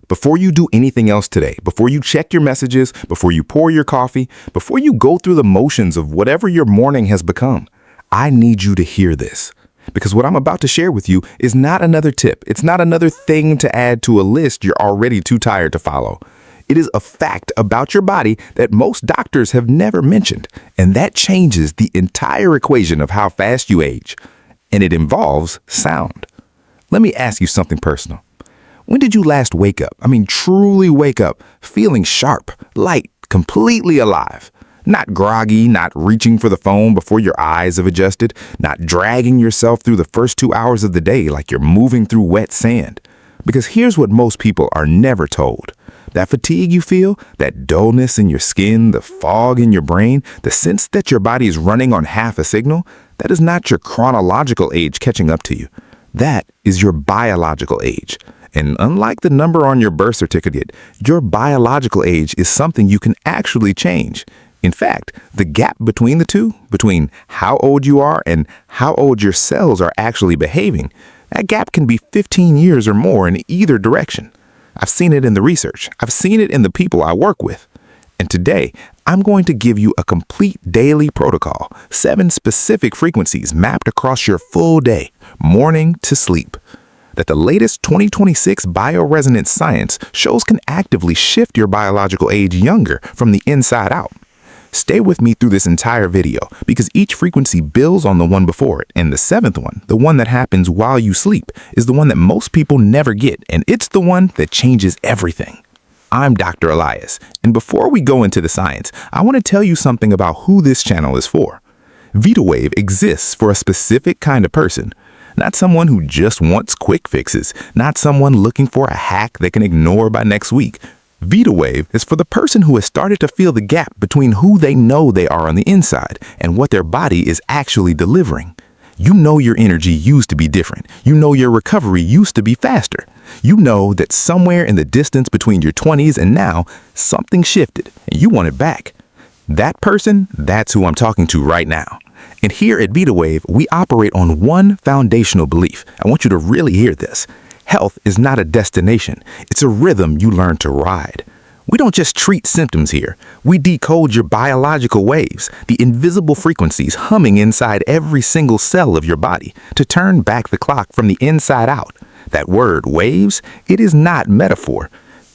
Before you do anything else today, before you check your messages, before you pour your coffee, before you go through the motions of whatever your morning has become, I need you to hear this. Because what I'm about to share with you is not another tip. It's not another thing to add to a list you're already too tired to follow. It is a fact about your body that most doctors have never mentioned, and that changes the entire equation of how fast you age. And it involves sound. Let me ask you something personal. When did you last wake up? Truly wake up, feeling sharp, light, completely alive? Not groggy, not reaching for the phone before your eyes have adjusted, not dragging yourself through the first 2 hours of the day like you're moving through wet sand. Because here's what most people are never told. That fatigue you feel, that dullness in your skin, the fog in your brain, the sense that your body is running on half a signal, that is not your chronological age catching up to you. That is your biological age. And unlike the number on your birth certificate, your biological age is something you can actually change. In fact, the gap between the two, between how old you are and how old your cells are actually behaving, that gap can be 15 years or more in either direction. I've seen it in the research. I've seen it in the people I work with. And today, I'm going to give you a complete daily protocol, 7 specific frequencies mapped across your full day, morning to sleep, that the latest 2026 bioresonance science shows can actively shift your biological age younger from the inside out. Stay with me through this entire video because each frequency builds on the one before it, and the 7th one, the one that happens while you sleep, is the one that most people never get, and it's the one that changes everything. I'm Dr. Elias, and before we go into the science, I want to tell you something about who this channel is for. Vitawave exists for a specific kind of person. Not someone who just wants quick fixes, not someone looking for a hack they can ignore by next week. Vitawave is for the person who has started to feel the gap between who they know they are on the inside and what their body is actually delivering. You know your energy used to be different. You know your recovery used to be faster. You know that somewhere in the distance between your 20s and now, something shifted and you want it back. That person, that's who I'm talking to right now. And here at Vitawave, we operate on one foundational belief. I want you to really hear this. Health is not a destination. It's a rhythm you learn to ride. We don't just treat symptoms here. We decode your biological waves, the invisible frequencies humming inside every single cell of your body to turn back the clock from the inside out. That word, waves, it is not metaphor.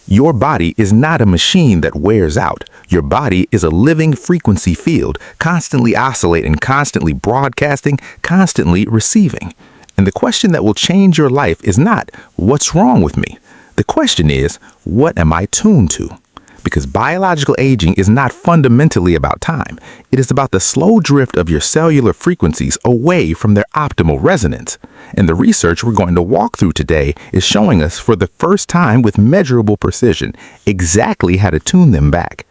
Your body is not a machine that wears out. Your body is a living frequency field, constantly oscillating, constantly broadcasting, constantly receiving. And the question that will change your life is not, what's wrong with me? The question is, what am I tuned to? Because biological aging is not fundamentally about time. It is about the slow drift of your cellular frequencies away from their optimal resonance. And the research we're going to walk through today is showing us for the first time with measurable precision exactly how to tune them back.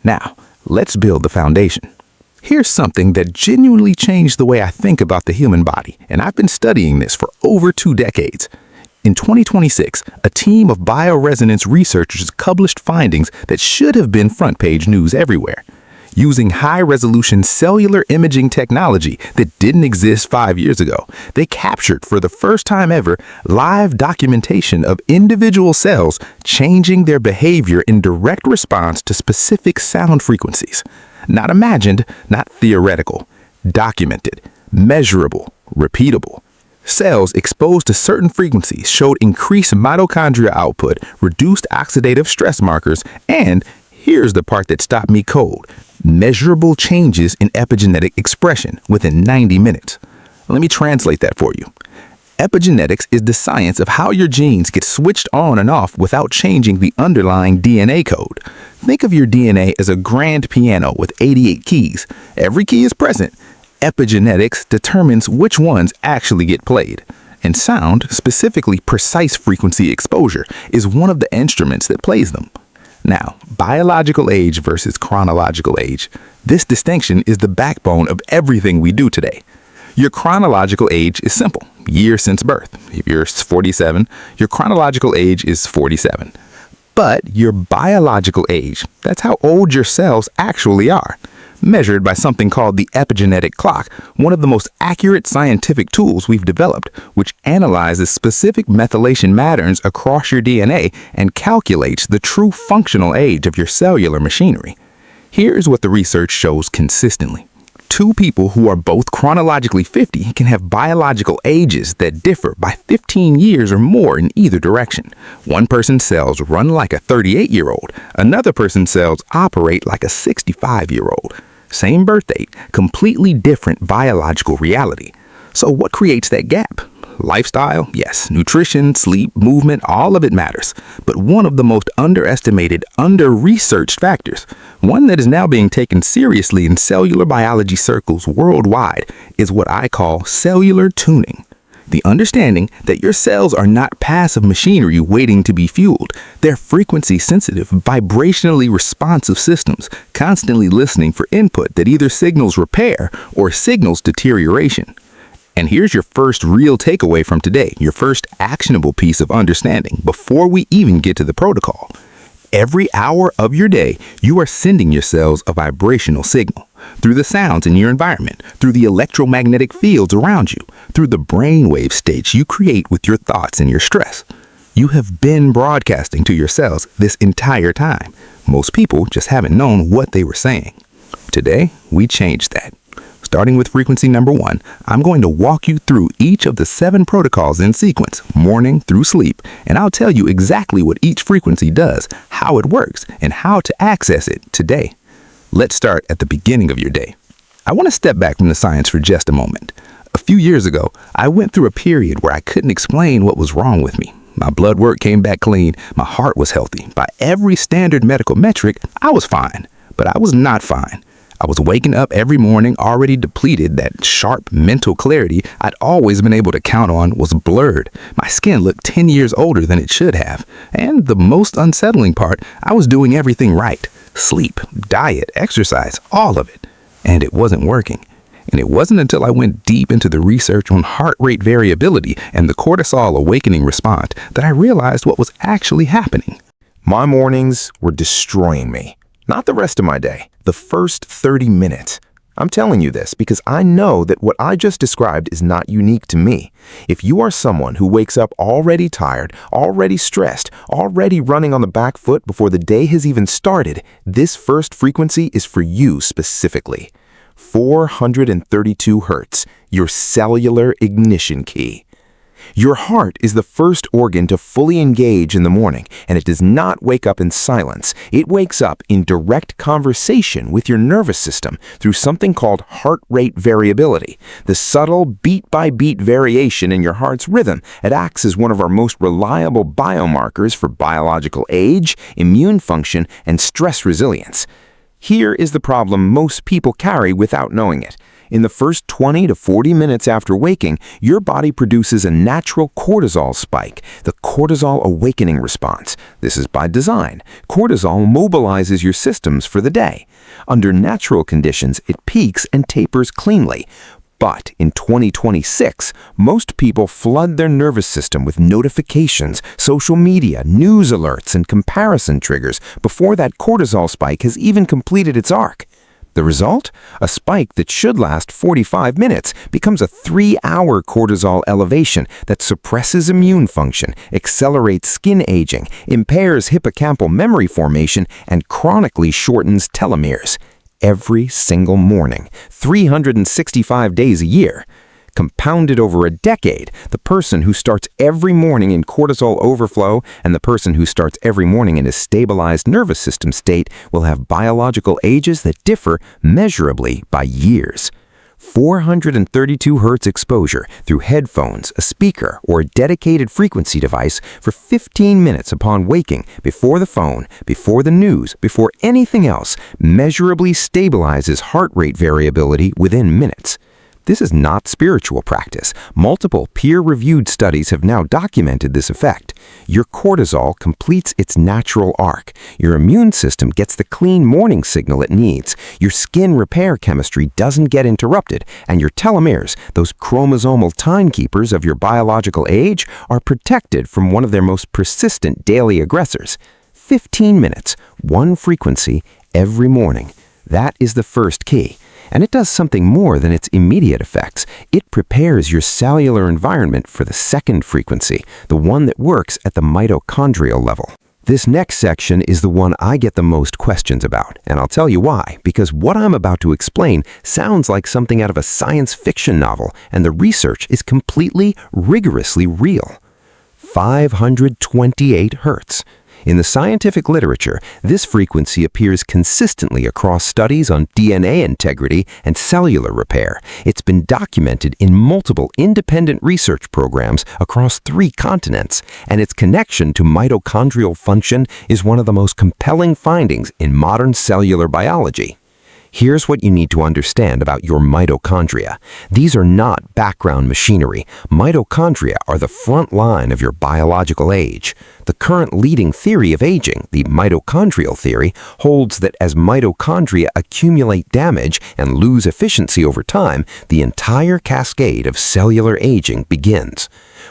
Now, let's build the foundation. Here's something that genuinely changed the way I think about the human body, and I've been studying this for over 2 decades. In 2026, a team of bioresonance researchers published findings that should have been front-page news everywhere. Using high-resolution cellular imaging technology that didn't exist 5 years ago, they captured for the first time ever live documentation of individual cells changing their behavior in direct response to specific sound frequencies. Not imagined, not theoretical. Documented, measurable, repeatable. Cells exposed to certain frequencies showed increased mitochondrial output, reduced oxidative stress markers, and, here's the part that stopped me cold, measurable changes in epigenetic expression within 90 minutes. Let me translate that for you. Epigenetics is the science of how your genes get switched on and off without changing the underlying DNA code. Think of your DNA as a grand piano with 88 keys. Every key is present. Epigenetics determines which ones actually get played. And sound, specifically precise frequency exposure, is one of the instruments that plays them. Now, biological age versus chronological age. This distinction is the backbone of everything we do today. Your chronological age is simple, year since birth. If you're 47, your chronological age is 47. But your biological age, that's how old your cells actually are. measured by something called the epigenetic clock, one of the most accurate scientific tools we've developed, which analyzes specific methylation patterns across your DNA and calculates the true functional age of your cellular machinery. Here's what the research shows consistently. Two people who are both chronologically 50 can have biological ages that differ by 15 years or more in either direction. One person's cells run like a 38-year-old. Another person's cells operate like a 65-year-old. Same birth date, completely different biological reality. So what creates that gap? Lifestyle, yes. Nutrition, sleep, movement, all of it matters. But one of the most underestimated, under-researched factors, one that is now being taken seriously in cellular biology circles worldwide, is what I call cellular tuning. The understanding that your cells are not passive machinery waiting to be fueled. They're frequency-sensitive, vibrationally responsive systems, constantly listening for input that either signals repair or signals deterioration. And here's your first real takeaway from today, your first actionable piece of understanding before we even get to the protocol. Every hour of your day, you are sending your cells a vibrational signal through the sounds in your environment, through the electromagnetic fields around you, through the brainwave states you create with your thoughts and your stress. You have been broadcasting to your cells this entire time. Most people just haven't known what they were saying. Today, we changed that. Starting with frequency number 1, I'm going to walk you through each of the 7 protocols in sequence, morning through sleep, and I'll tell you exactly what each frequency does, how it works, and how to access it today. Let's start at the beginning of your day. I want to step back from the science for just a moment. A few years ago, I went through a period where I couldn't explain what was wrong with me. My blood work came back clean, my heart was healthy. By every standard medical metric, I was fine, but I was not fine. I was waking up every morning already depleted. That sharp mental clarity I'd always been able to count on was blurred. My skin looked 10 years older than it should have. And the most unsettling part, I was doing everything right. Sleep, diet, exercise, all of it. And it wasn't working. And it wasn't until I went deep into the research on heart rate variability and the cortisol awakening response that I realized what was actually happening. My mornings were destroying me. Not the rest of my day, the first 30 minutes. I'm telling you this because I know that what I just described is not unique to me. If you are someone who wakes up already tired, already stressed, already running on the back foot before the day has even started, this first frequency is for you specifically. 432 hertz, your cellular ignition key. Your heart is the first organ to fully engage in the morning, and it does not wake up in silence. It wakes up in direct conversation with your nervous system through something called heart rate variability. The subtle beat-by-beat variation in your heart's rhythm. It acts as one of our most reliable biomarkers for biological age, immune function, and stress resilience. Here is the problem most people carry without knowing it. In the first 20 to 40 minutes after waking, your body produces a natural cortisol spike, the cortisol awakening response. This is by design. Cortisol mobilizes your systems for the day. Under natural conditions, it peaks and tapers cleanly. But in 2026, most people flood their nervous system with notifications, social media, news alerts, and comparison triggers before that cortisol spike has even completed its arc. The result? A spike that should last 45 minutes becomes a 3-hour cortisol elevation that suppresses immune function, accelerates skin aging, impairs hippocampal memory formation, and chronically shortens telomeres. Every single morning, 365 days a year. Compounded over a decade, the person who starts every morning in cortisol overflow and the person who starts every morning in a stabilized nervous system state will have biological ages that differ measurably by years. 432 hertz exposure through headphones, a speaker, or a dedicated frequency device for 15 minutes upon waking, before the phone, before the news, before anything else, measurably stabilizes heart rate variability within minutes. This is not spiritual practice. Multiple peer-reviewed studies have now documented this effect. Your cortisol completes its natural arc. Your immune system gets the clean morning signal it needs. Your skin repair chemistry doesn't get interrupted, and your telomeres, those chromosomal timekeepers of your biological age, are protected from one of their most persistent daily aggressors. 15 minutes, one frequency, every morning. That is the first key. And it does something more than its immediate effects. It prepares your cellular environment for the second frequency, the one that works at the mitochondrial level. This next section is the one I get the most questions about, and I'll tell you why, because what I'm about to explain sounds like something out of a science fiction novel, and the research is completely, rigorously real. 528 hertz. In the scientific literature, this frequency appears consistently across studies on DNA integrity and cellular repair. It's been documented in multiple independent research programs across 3 continents, and its connection to mitochondrial function is one of the most compelling findings in modern cellular biology. Here's what you need to understand about your mitochondria. These are not background machinery. Mitochondria are the front line of your biological age. The current leading theory of aging, the mitochondrial theory, holds that as mitochondria accumulate damage and lose efficiency over time, the entire cascade of cellular aging begins.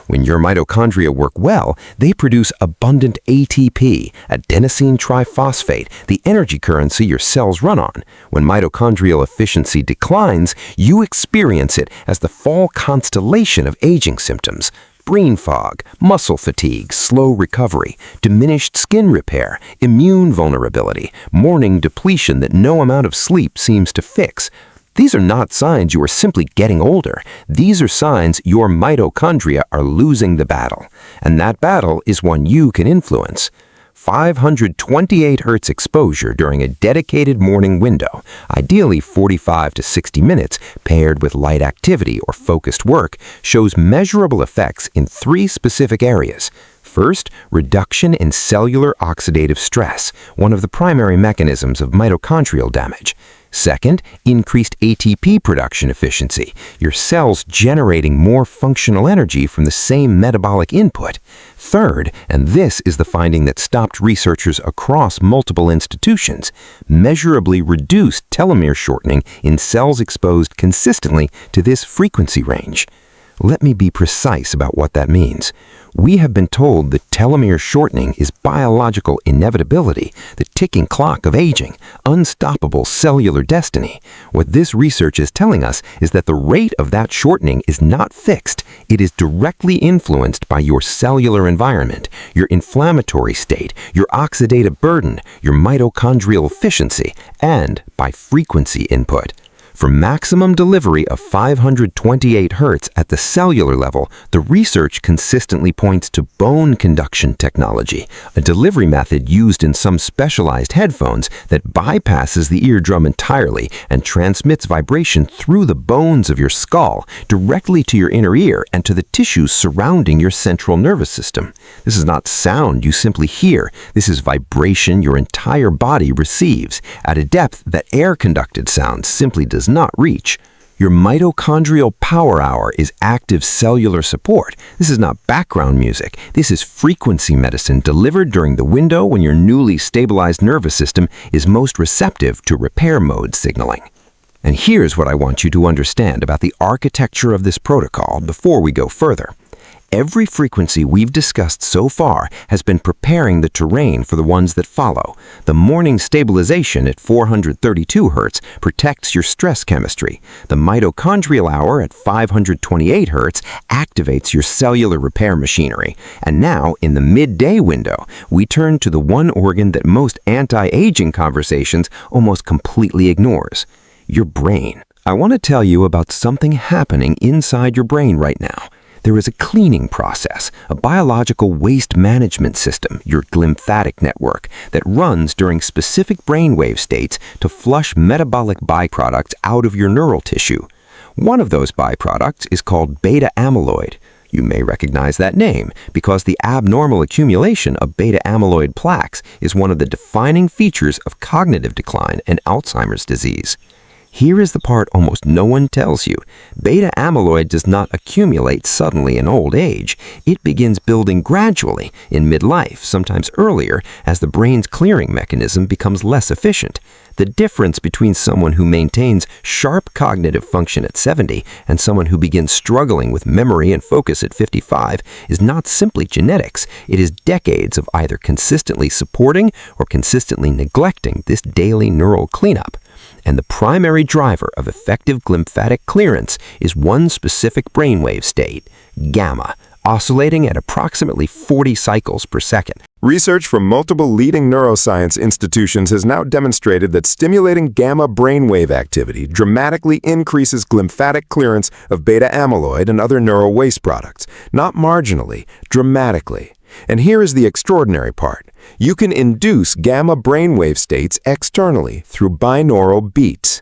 When your mitochondria work well, they produce abundant ATP, adenosine triphosphate, the energy currency your cells run on. When mitochondrial efficiency declines, you experience it as the fall constellation of aging symptoms. Brain fog, muscle fatigue, slow recovery, diminished skin repair, immune vulnerability, morning depletion that no amount of sleep seems to fix. These are not signs you are simply getting older. These are signs your mitochondria are losing the battle. And that battle is one you can influence. 528 hertz exposure during a dedicated morning window, ideally 45 to 60 minutes, paired with light activity or focused work, shows measurable effects in 3 specific areas. First, reduction in cellular oxidative stress, one of the primary mechanisms of mitochondrial damage. Second, increased ATP production efficiency, your cells generating more functional energy from the same metabolic input. Third, and this is the finding that stopped researchers across multiple institutions, measurably reduced telomere shortening in cells exposed consistently to this frequency range. Let me be precise about what that means. We have been told that telomere shortening is biological inevitability, the ticking clock of aging, unstoppable cellular destiny. What this research is telling us is that the rate of that shortening is not fixed. It is directly influenced by your cellular environment, your inflammatory state, your oxidative burden, your mitochondrial efficiency, and by frequency input. For maximum delivery of 528 hertz at the cellular level, the research consistently points to bone conduction technology, a delivery method used in some specialized headphones that bypasses the eardrum entirely and transmits vibration through the bones of your skull directly to your inner ear and to the tissues surrounding your central nervous system. This is not sound you simply hear. This is vibration your entire body receives at a depth that air-conducted sound simply does not reach. Your mitochondrial power hour is active cellular support. This is not background music. This is frequency medicine delivered during the window when your newly stabilized nervous system is most receptive to repair mode signaling. And here's what I want you to understand about the architecture of this protocol before we go further. Every frequency we've discussed so far has been preparing the terrain for the ones that follow. The morning stabilization at 432 Hz protects your stress chemistry. The mitochondrial hour at 528 Hz activates your cellular repair machinery. And now, in the midday window, we turn to the one organ that most anti-aging conversations almost completely ignores: your brain. I want to tell you about something happening inside your brain right now. There is a cleaning process, a biological waste management system, your lymphatic network, that runs during specific brainwave states to flush metabolic byproducts out of your neural tissue. One of those byproducts is called beta amyloid. You may recognize that name because the abnormal accumulation of beta amyloid plaques is one of the defining features of cognitive decline and Alzheimer's disease. Here is the part almost no one tells you. Beta amyloid does not accumulate suddenly in old age. It begins building gradually in midlife, sometimes earlier, as the brain's clearing mechanism becomes less efficient. The difference between someone who maintains sharp cognitive function at 70 and someone who begins struggling with memory and focus at 55 is not simply genetics. It is decades of either consistently supporting or consistently neglecting this daily neural cleanup. And the primary driver of effective lymphatic clearance is one specific brainwave state, gamma, oscillating at approximately 40 cycles per second. Research from multiple leading neuroscience institutions has now demonstrated that stimulating gamma brainwave activity dramatically increases lymphatic clearance of beta amyloid and other neural waste products, not marginally, dramatically. And here is the extraordinary part. You can induce gamma brainwave states externally through binaural beats.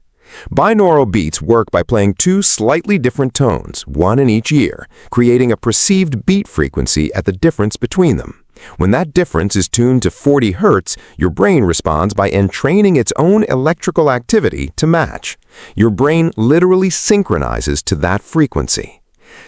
Binaural beats work by playing two slightly different tones, one in each ear, creating a perceived beat frequency at the difference between them. When that difference is tuned to 40 Hz, your brain responds by entraining its own electrical activity to match. Your brain literally synchronizes to that frequency.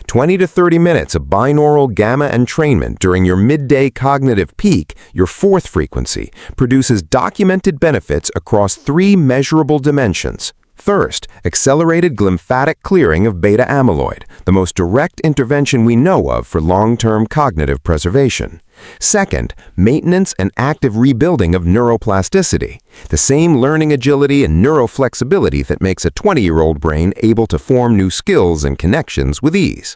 20 to 30 minutes of binaural gamma entrainment during your midday cognitive peak, your fourth frequency, produces documented benefits across 3 measurable dimensions. First, accelerated lymphatic clearing of beta amyloid, the most direct intervention we know of for long-term cognitive preservation. Second, maintenance and active rebuilding of neuroplasticity, the same learning agility and neuroflexibility that makes a 20-year-old brain able to form new skills and connections with ease.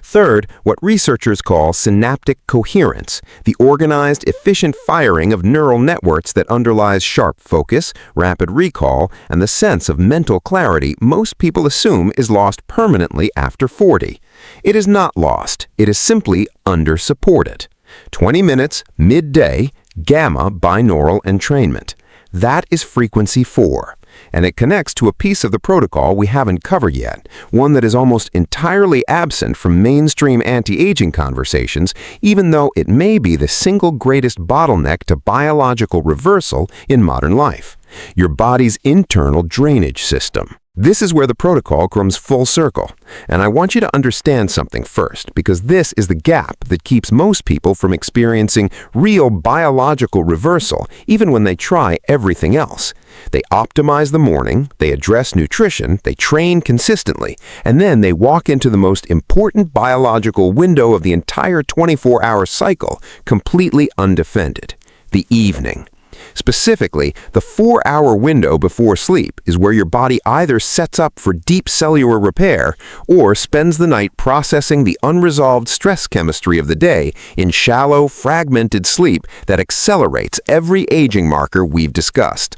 Third, what researchers call synaptic coherence, the organized, efficient firing of neural networks that underlies sharp focus, rapid recall, and the sense of mental clarity most people assume is lost permanently after 40. It is not lost, it is simply under-supported. 20 minutes, midday, gamma binaural entrainment. That is frequency 4. And it connects to a piece of the protocol we haven't covered yet, one that is almost entirely absent from mainstream anti-aging conversations, even though it may be the single greatest bottleneck to biological reversal in modern life: your body's internal drainage system. This is where the protocol comes full circle, and I want you to understand something first, because this is the gap that keeps most people from experiencing real biological reversal, even when they try everything else. They optimize the morning, they address nutrition, they train consistently, and then they walk into the most important biological window of the entire 24-hour cycle, completely undefended: the evening. Specifically, the 4-hour window before sleep is where your body either sets up for deep cellular repair or spends the night processing the unresolved stress chemistry of the day in shallow, fragmented sleep that accelerates every aging marker we've discussed.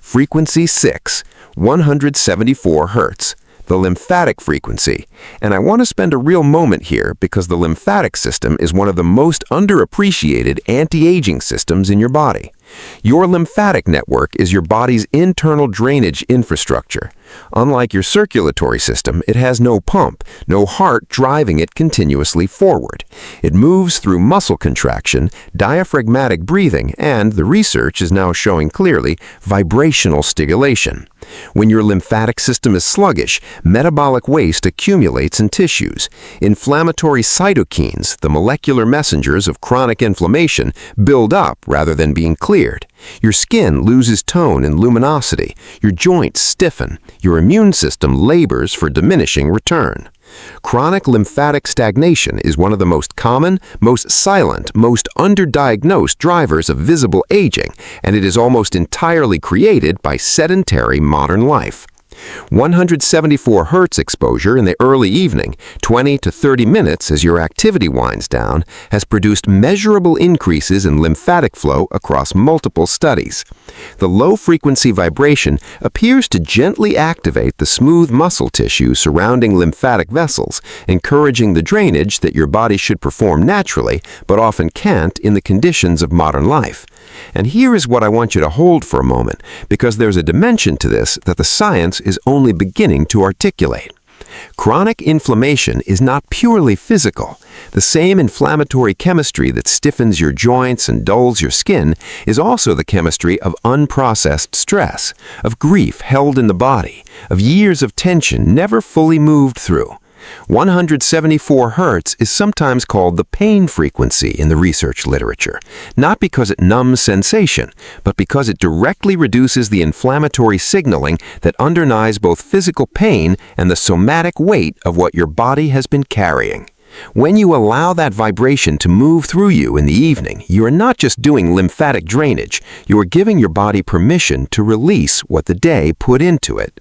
Frequency 6, 174 Hz. The lymphatic frequency. And I want to spend a real moment here because the lymphatic system is one of the most underappreciated anti-aging systems in your body. Your lymphatic network is your body's internal drainage infrastructure. Unlike your circulatory system, it has no pump, no heart driving it continuously forward. It moves through muscle contraction, diaphragmatic breathing, and, the research is now showing clearly, vibrational stimulation. When your lymphatic system is sluggish, metabolic waste accumulates in tissues. Inflammatory cytokines, the molecular messengers of chronic inflammation, build up rather than being cleared. Your skin loses tone and luminosity. Your joints stiffen. Your immune system labors for diminishing return. Chronic lymphatic stagnation is one of the most common, most silent, most underdiagnosed drivers of visible aging, and it is almost entirely created by sedentary modern life. 174 Hz exposure in the early evening, 20 to 30 minutes as your activity winds down, has produced measurable increases in lymphatic flow across multiple studies. The low-frequency vibration appears to gently activate the smooth muscle tissue surrounding lymphatic vessels, encouraging the drainage that your body should perform naturally, but often can't in the conditions of modern life. And here is what I want you to hold for a moment, because there's a dimension to this that the science is only beginning to articulate. Chronic inflammation is not purely physical. The same inflammatory chemistry that stiffens your joints and dulls your skin is also the chemistry of unprocessed stress, of grief held in the body, of years of tension never fully moved through. 174 Hz is sometimes called the pain frequency in the research literature, not because it numbs sensation, but because it directly reduces the inflammatory signaling that underlies both physical pain and the somatic weight of what your body has been carrying. When you allow that vibration to move through you in the evening, you are not just doing lymphatic drainage, you are giving your body permission to release what the day put into it.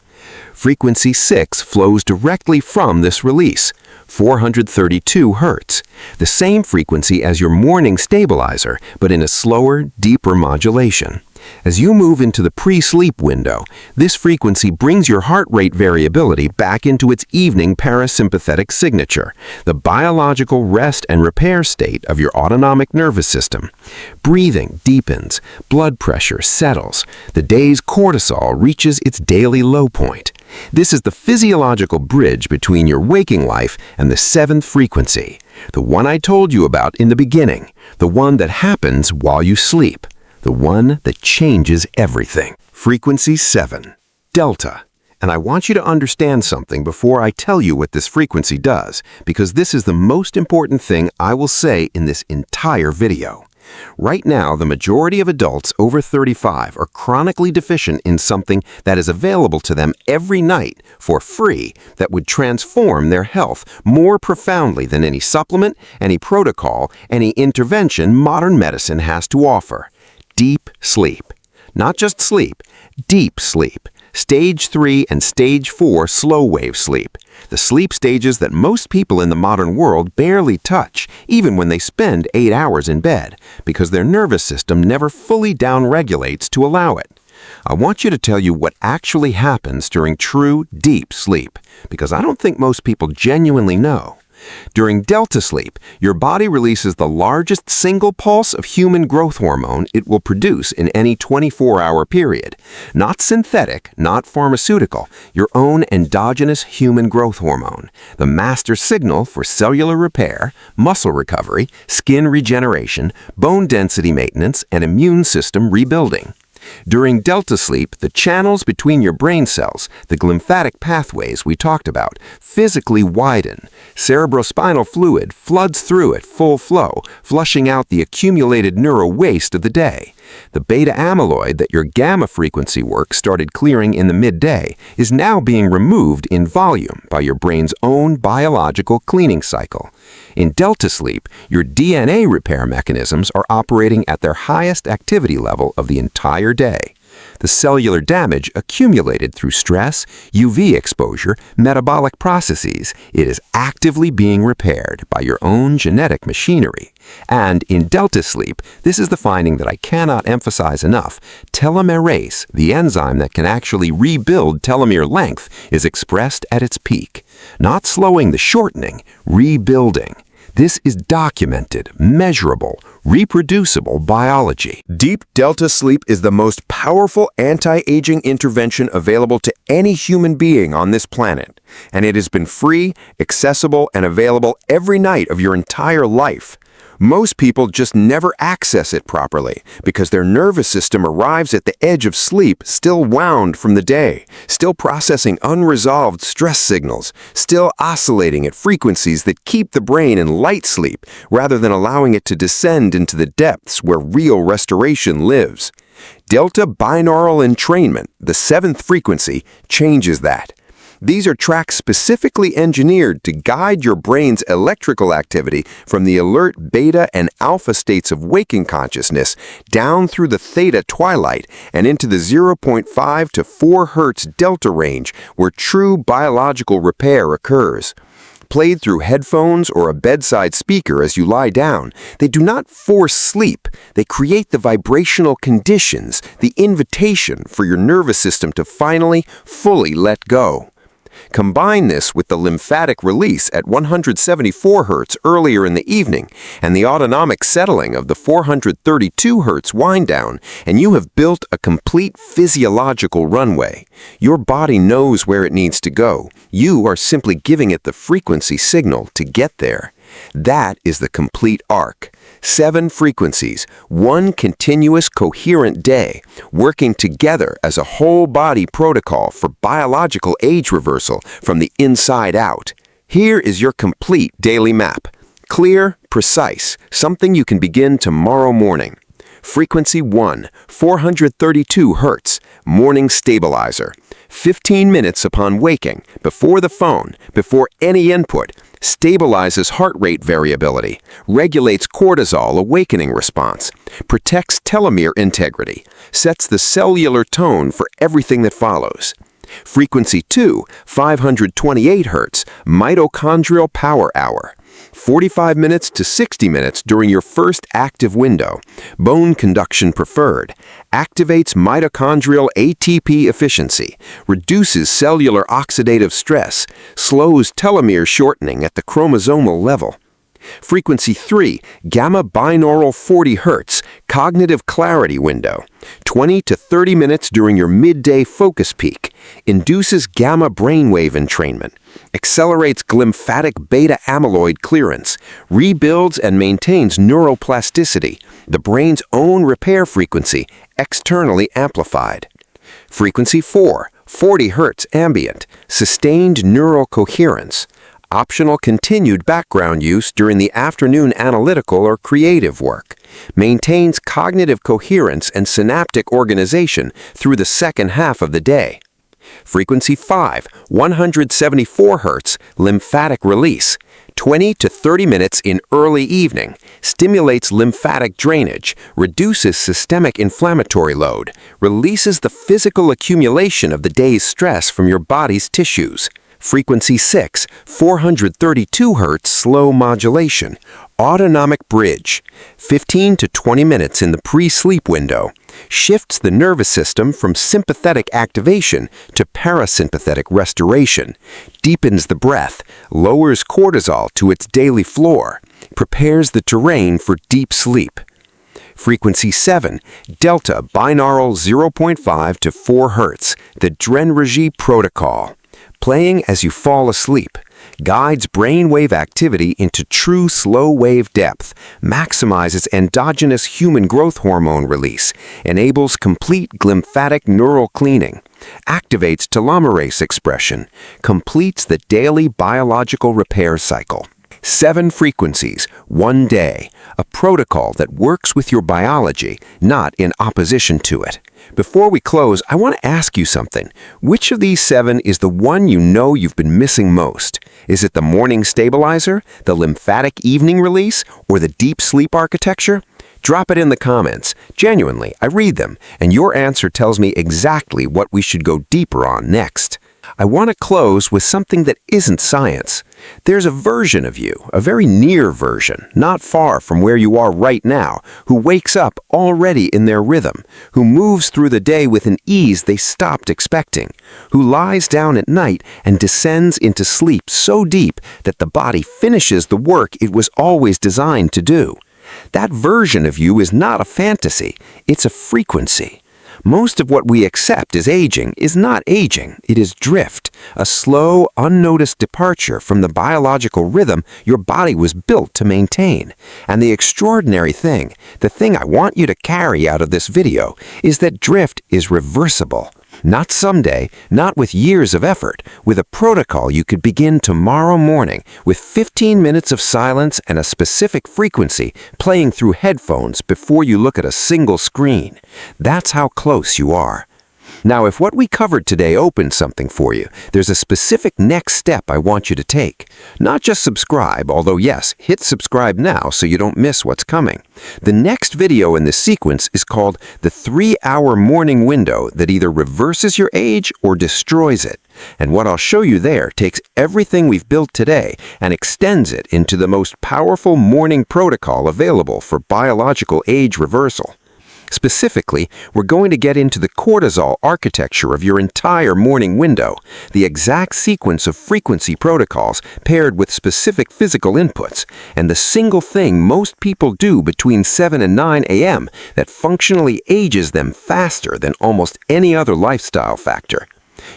Frequency 6 flows directly from this release, 432 Hz, the same frequency as your morning stabilizer, but in a slower, deeper modulation. As you move into the pre-sleep window, this frequency brings your heart rate variability back into its evening parasympathetic signature, the biological rest and repair state of your autonomic nervous system. Breathing deepens, blood pressure settles, the day's cortisol reaches its daily low point. This is the physiological bridge between your waking life and the seventh frequency, the one I told you about in the beginning, the one that happens while you sleep. The one that changes everything. Frequency 7, Delta. And I want you to understand something before I tell you what this frequency does, because this is the most important thing I will say in this entire video. Right now, the majority of adults over 35 are chronically deficient in something that is available to them every night for free that would transform their health more profoundly than any supplement, any protocol, any intervention modern medicine has to offer. Deep sleep. Not just sleep, deep sleep. Stage 3 and Stage 4 slow wave sleep. The sleep stages that most people in the modern world barely touch, even when they spend 8 hours in bed, because their nervous system never fully downregulates to allow it. I want you to tell you what actually happens during true deep sleep, because I don't think most people genuinely know. During delta sleep, your body releases the largest single pulse of human growth hormone it will produce in any 24-hour period. Not synthetic, not pharmaceutical, your own endogenous human growth hormone, the master signal for cellular repair, muscle recovery, skin regeneration, bone density maintenance, and immune system rebuilding. During delta sleep, the channels between your brain cells, the lymphatic pathways we talked about, physically widen. Cerebrospinal fluid floods through at full flow, flushing out the accumulated neuro waste of the day. The beta amyloid that your gamma frequency work started clearing in the midday is now being removed in volume by your brain's own biological cleaning cycle. In delta sleep, your DNA repair mechanisms are operating at their highest activity level of the entire day. The cellular damage accumulated through stress, UV exposure, metabolic processes, it is actively being repaired by your own genetic machinery. And in delta sleep, this is the finding that I cannot emphasize enough. Telomerase, the enzyme that can actually rebuild telomere length, is expressed at its peak. Not slowing the shortening, rebuilding. This is documented, measurable, reproducible biology. Deep delta sleep is the most powerful anti-aging intervention available to any human being on this planet, and it has been free, accessible, and available every night of your entire life. Most people just never access it properly because their nervous system arrives at the edge of sleep still wound from the day, still processing unresolved stress signals, still oscillating at frequencies that keep the brain in light sleep rather than allowing it to descend into the depths where real restoration lives. Delta binaural entrainment, the seventh frequency, changes that. These are tracks specifically engineered to guide your brain's electrical activity from the alert beta and alpha states of waking consciousness down through the theta twilight and into the 0.5 to 4 Hz delta range where true biological repair occurs. Played through headphones or a bedside speaker as you lie down, they do not force sleep. They create the vibrational conditions, the invitation for your nervous system to finally, fully let go. Combine this with the lymphatic release at 174 Hz earlier in the evening and the autonomic settling of the 432 Hz wind down, and you have built a complete physiological runway. Your body knows where it needs to go. You are simply giving it the frequency signal to get there. That is the complete arc. 7 frequencies, one continuous coherent day, working together as a whole body protocol for biological age reversal from the inside out. Here is your complete daily map. Clear, precise, something you can begin tomorrow morning. Frequency 1, 432 Hz, morning stabilizer. 15 minutes upon waking, before the phone, before any input, stabilizes heart rate variability, regulates cortisol awakening response, protects telomere integrity, sets the cellular tone for everything that follows. Frequency 2, 528 Hz, mitochondrial power hour. 45 minutes to 60 minutes during your first active window. Bone conduction preferred. Activates mitochondrial ATP efficiency. Reduces cellular oxidative stress. Slows telomere shortening at the chromosomal level. Frequency 3, gamma binaural 40 Hz, cognitive clarity window. 20 to 30 minutes during your midday focus peak. Induces gamma brainwave entrainment. Accelerates lymphatic beta amyloid clearance. Rebuilds and maintains neuroplasticity, the brain's own repair frequency, externally amplified. Frequency 4, 40 Hz ambient, sustained neural coherence. Optional continued background use during the afternoon analytical or creative work. Maintains cognitive coherence and synaptic organization through the second half of the day. Frequency 5, 174 Hz, lymphatic release. 20 to 30 minutes in early evening. Stimulates lymphatic drainage, reduces systemic inflammatory load, releases the physical accumulation of the day's stress from your body's tissues. Frequency 6, 432 Hz slow modulation, autonomic bridge, 15 to 20 minutes in the pre-sleep window, shifts the nervous system from sympathetic activation to parasympathetic restoration, deepens the breath, lowers cortisol to its daily floor, prepares the terrain for deep sleep. Frequency 7, delta binaural 0.5 to 4 Hz, the Drenrigi protocol. Playing as you fall asleep, guides brainwave activity into true slow-wave depth, maximizes endogenous human growth hormone release, enables complete lymphatic neural cleaning, activates telomerase expression, completes the daily biological repair cycle. 7 frequencies, 1 day, a protocol that works with your biology, not in opposition to it. Before we close, I want to ask you something. Which of these 7 is the one you know you've been missing most? Is it the morning stabilizer, the lymphatic evening release, or the deep sleep architecture? Drop it in the comments. Genuinely, I read them, and your answer tells me exactly what we should go deeper on next. I want to close with something that isn't science. There's a version of you, a very near version, not far from where you are right now, who wakes up already in their rhythm, who moves through the day with an ease they stopped expecting, who lies down at night and descends into sleep so deep that the body finishes the work it was always designed to do. That version of you is not a fantasy, it's a frequency. Most of what we accept as aging is not aging, it is drift, a slow, unnoticed departure from the biological rhythm your body was built to maintain. And the extraordinary thing, the thing I want you to carry out of this video, is that drift is reversible. Not someday, not with years of effort, with a protocol you could begin tomorrow morning with 15 minutes of silence and a specific frequency playing through headphones before you look at a single screen. That's how close you are. Now, if what we covered today opened something for you, there's a specific next step I want you to take. Not just subscribe, although yes, hit subscribe now so you don't miss what's coming. The next video in this sequence is called the 3-hour morning window that either reverses your age or destroys it. And what I'll show you there takes everything we've built today and extends it into the most powerful morning protocol available for biological age reversal. Specifically, we're going to get into the cortisol architecture of your entire morning window, the exact sequence of frequency protocols paired with specific physical inputs, and the single thing most people do between 7 and 9 a.m. that functionally ages them faster than almost any other lifestyle factor.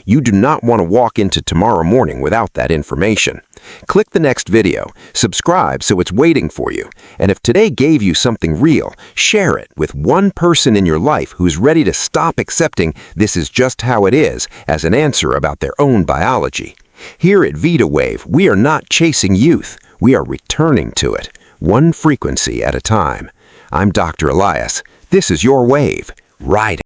You do not want to walk into tomorrow morning without that information. Click the next video, subscribe so it's waiting for you, and if today gave you something real, share it with one person in your life who's ready to stop accepting this is just how it is as an answer about their own biology. Here at Vitawave, we are not chasing youth, we are returning to it, one frequency at a time. I'm Dr. Elias. This is your wave. Ride it.